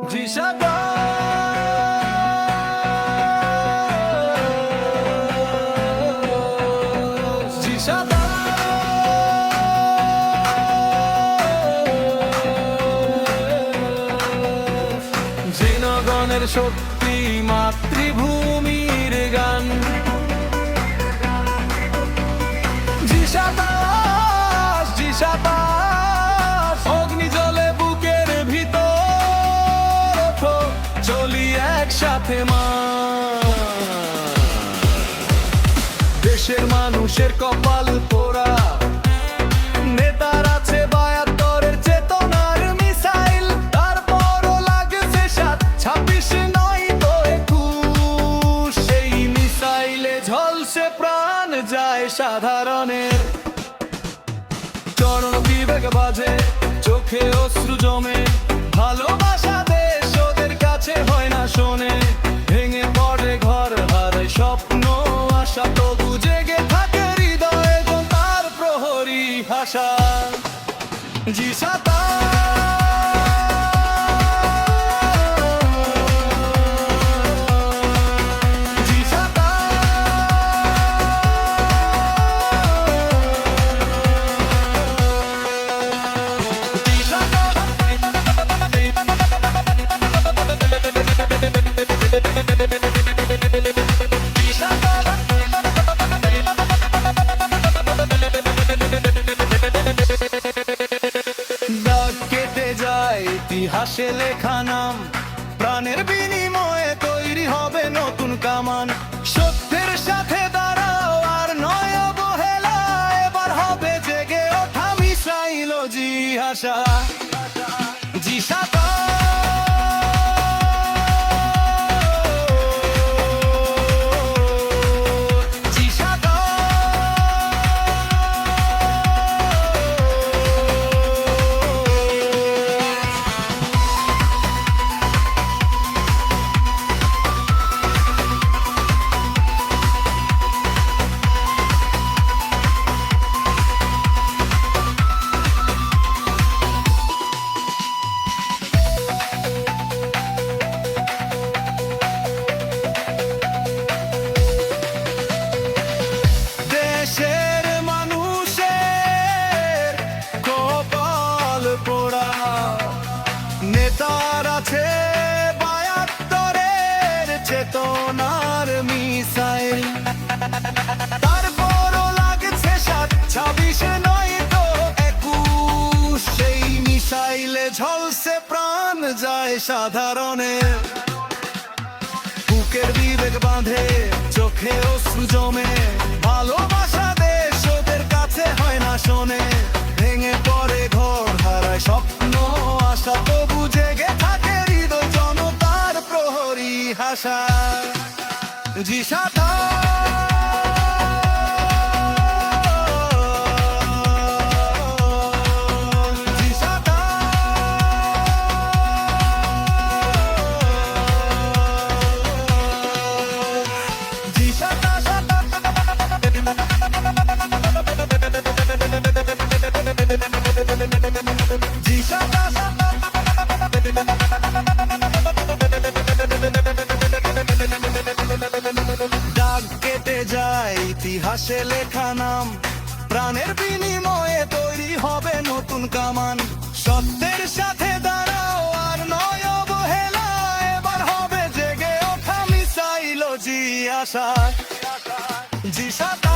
জিসাতা জিসাতা জনগণের শক্তি মাতৃভূমির গান জিসাতাস জিসাতাস অগ্নি জলে বুকের ভিতর ওঠো চলি একসাথে মা দেশের মানুষের কপাল পোড়া নেতার আছে ৭২-এর চেতনার মিসাইল তারপরও লাগছে ২৬ নয় তো ২১ সেই মিসাইলে ঝলসে প্রাণ যায় সাধারণের চরণ বিবেক বাজে চোখে অশ্রু জমে ভালোবাসা দেশ ওদের কাছে হয় না শোনে ভেঙে পড়ে ঘর হারায় স্বপ্ন আশা তবু জেগে থাকে হৃদয়ে তার প্রহরী ভাষা জিসাতা ইতিহাসে লেখা নাম প্রাণের বিনিময়ে তৈরি হবে নতুন কামান সত্যের সাথে দাঁড়াও আর নয় অবহেলা এবার হবে জেগে ওঠা মিসাইল জি আশা জিসাতা নেতার আছে ৭২-এর চেতনার মিসাইল তারপরও লাগছে ২৬ নয় তো ২১ সেই মিসাইলে ঝলসে প্রাণ যায় সাধারণের বুকের বিবেক বাঁধে চোখে অশ্রু জমে ভালোবাসা দেশ ওদের কাছে হয় না শোনে ভেঙে পড়ে ঘর হারায় স্বপ্ন আশা তবু জেগে থাকে হৃদয় জনতার প্রহরী ভাষা জিসাতা দাগ কেটে যায় ইতিহাসে লেখা নাম প্রাণের বিনিময়ে তৈরি হবে নতুন কামান সত্যের সাথে দাঁড়াও আর নয় অবহেলা এবার হবে জেগে ওঠা মিসাইল জি আশা জিসাতা